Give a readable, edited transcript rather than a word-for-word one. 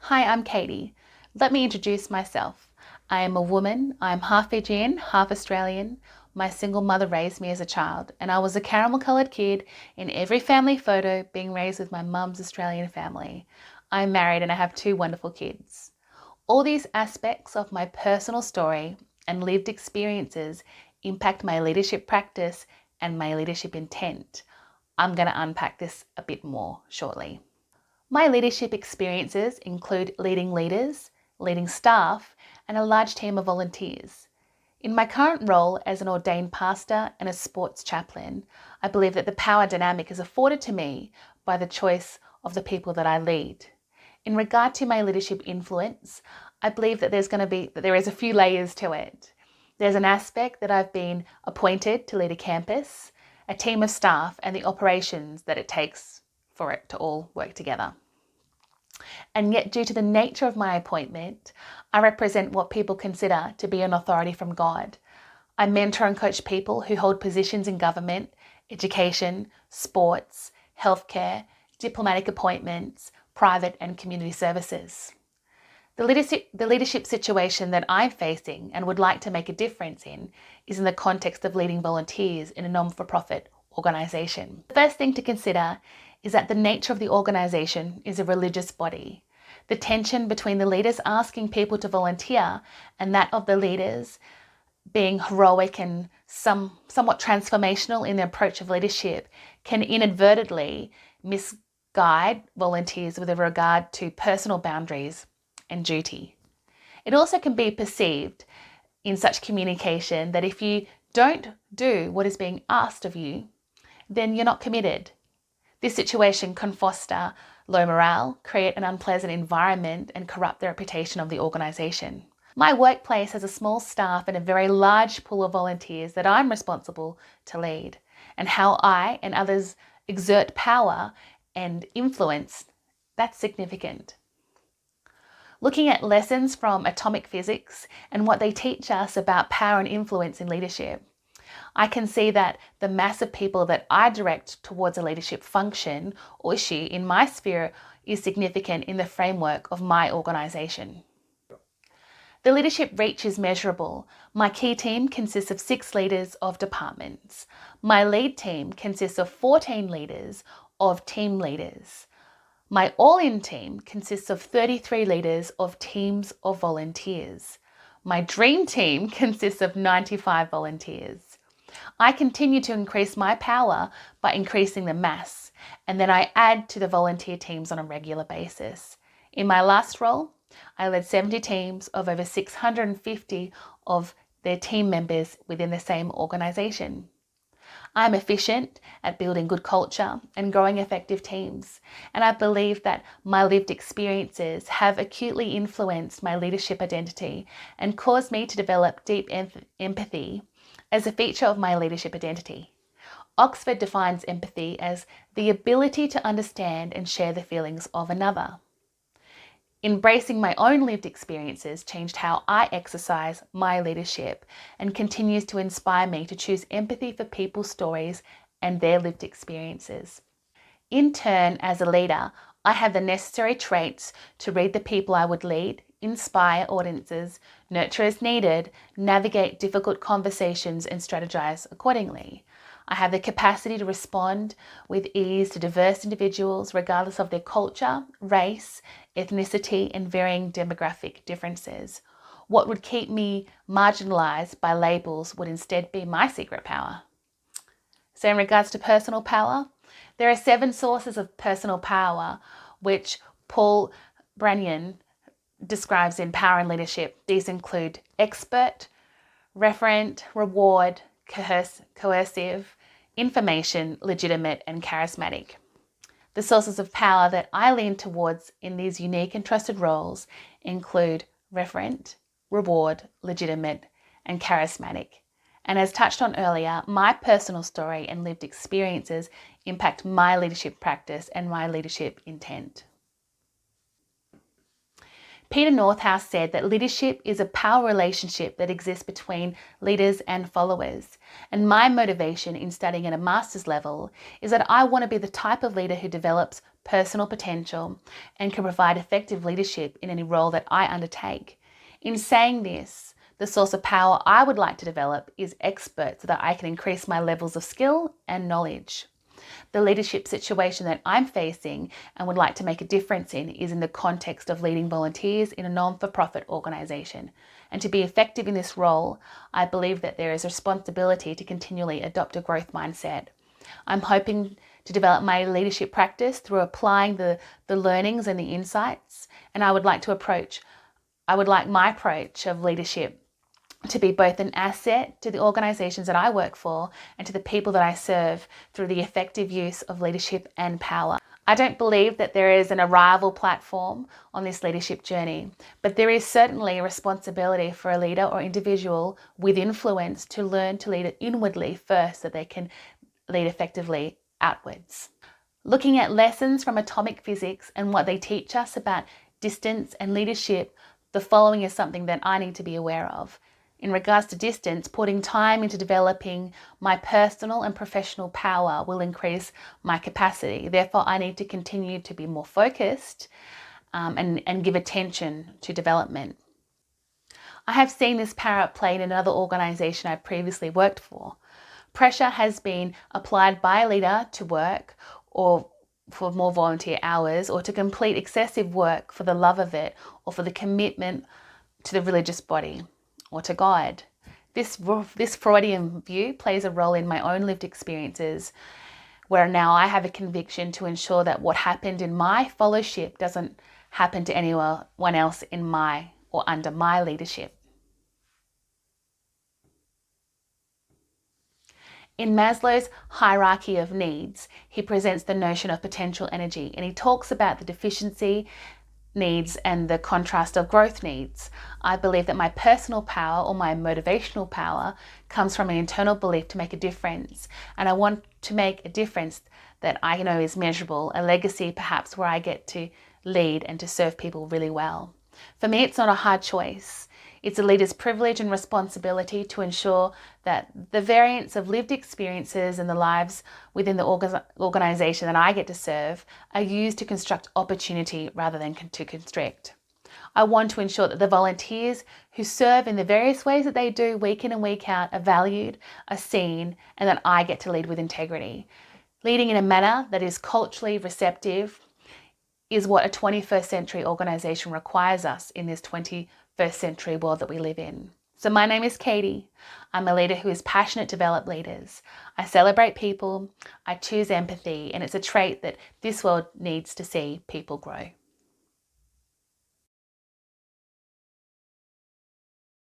Hi, I'm Katie. Let me introduce myself. I am a woman. I'm half Fijian, half Australian. My single mother raised me as a child, and I was a caramel coloured kid in every family photo, being raised with my mum's Australian family. I'm married and I have two wonderful kids. All these aspects of my personal story and lived experiences impact my leadership practice and my leadership intent. I'm going to unpack this a bit more shortly. My leadership experiences include leading leaders, leading staff, and a large team of volunteers. In my current role as an ordained pastor and a sports chaplain, I believe that the power dynamic is afforded to me by the choice of the people that I lead. In regard to my leadership influence, I believe that there is a few layers to it. There's an aspect that I've been appointed to lead a campus, a team of staff, and the operations that it takes for it to all work together. And yet, due to the nature of my appointment, I represent what people consider to be an authority from God. I mentor and coach people who hold positions in government, education, sports, healthcare, diplomatic appointments, private and community services. The leadership situation that I'm facing and would like to make a difference in is in the context of leading volunteers in a non-for-profit organisation. The first thing to consider is that the nature of the organisation is a religious body. The tension between the leaders asking people to volunteer and that of the leaders being heroic and somewhat transformational in the approach of leadership can inadvertently misguide volunteers with regard to personal boundaries and duty. It also can be perceived in such communication that if you don't do what is being asked of you, then you're not committed. This situation can foster low morale, create an unpleasant environment, and corrupt the reputation of the organisation. My workplace has a small staff and a very large pool of volunteers that I'm responsible to lead, and how I and others exert power and influence, that's significant. Looking at lessons from atomic physics and what they teach us about power and influence in leadership, I can see that the mass of people that I direct towards a leadership function or issue in my sphere is significant in the framework of my organisation. The leadership reach is measurable. My key team consists of 6 leaders of departments. My lead team consists of 14 leaders of team leaders. My all-in team consists of 33 leaders of teams of volunteers. My dream team consists of 95 volunteers. I continue to increase my power by increasing the mass, and then I add to the volunteer teams on a regular basis. In my last role, I led 70 teams of over 650 of their team members within the same organisation. I'm efficient at building good culture and growing effective teams, and I believe that my lived experiences have acutely influenced my leadership identity and caused me to develop deep empathy as a feature of my leadership identity. Oxford defines empathy as the ability to understand and share the feelings of another. Embracing my own lived experiences changed how I exercise my leadership and continues to inspire me to choose empathy for people's stories and their lived experiences. In turn, as a leader, I have the necessary traits to read the people I would lead, inspire audiences, nurture as needed, navigate difficult conversations, and strategize accordingly. I have the capacity to respond with ease to diverse individuals regardless of their culture, race, ethnicity, and varying demographic differences. What would keep me marginalized by labels would instead be my secret power. So in regards to personal power, there are 7 sources of personal power which Paul Branyan describes in Power and Leadership. These include expert, referent, reward, coercive, information, legitimate, and charismatic. The sources of power that I lean towards in these unique and trusted roles include referent, reward, legitimate, and charismatic. And as touched on earlier, my personal story and lived experiences impact my leadership practice and my leadership intent. Peter Northouse said that leadership is a power relationship that exists between leaders and followers. And my motivation in studying at a master's level is that I want to be the type of leader who develops personal potential and can provide effective leadership in any role that I undertake. In saying this, the source of power I would like to develop is expert so that I can increase my levels of skill and knowledge. The leadership situation that I'm facing and would like to make a difference in is in the context of leading volunteers in a non-for-profit organisation. And to be effective in this role, I believe that there is a responsibility to continually adopt a growth mindset. I'm hoping to develop my leadership practice through applying the learnings and the insights, and I would like my approach of leadership to be both an asset to the organisations that I work for and to the people that I serve through the effective use of leadership and power. I don't believe that there is an arrival platform on this leadership journey, but there is certainly a responsibility for a leader or individual with influence to learn to lead inwardly first so they can lead effectively outwards. Looking at lessons from atomic physics and what they teach us about distance and leadership, the following is something that I need to be aware of. In regards to distance, putting time into developing my personal and professional power will increase my capacity. Therefore, I need to continue to be more focused and give attention to development. I have seen this power at play in another organisation I previously worked for. Pressure has been applied by a leader to work or for more volunteer hours or to complete excessive work for the love of it or for the commitment to the religious body or to God. This Freudian view plays a role in my own lived experiences, where now I have a conviction to ensure that what happened in my fellowship doesn't happen to anyone else in my or under my leadership. In Maslow's hierarchy of needs, he presents the notion of potential energy, and he talks about the deficiency needs and the contrast of growth needs. I believe that my personal power or my motivational power comes from an internal belief to make a difference, and I want to make a difference that I know is measurable, a legacy perhaps where I get to lead and to serve people really well. For me, it's not a hard choice. It's a leader's privilege and responsibility to ensure that the variance of lived experiences and the lives within the organisation that I get to serve are used to construct opportunity rather than to constrict. I want to ensure that the volunteers who serve in the various ways that they do week in and week out are valued, are seen, and that I get to lead with integrity. Leading in a manner that is culturally receptive is what a 21st century organisation requires us in this 21st century world that we live in. So my name is Katie. I'm a leader who is passionate to develop leaders. I celebrate people, I choose empathy, and it's a trait that this world needs to see people grow.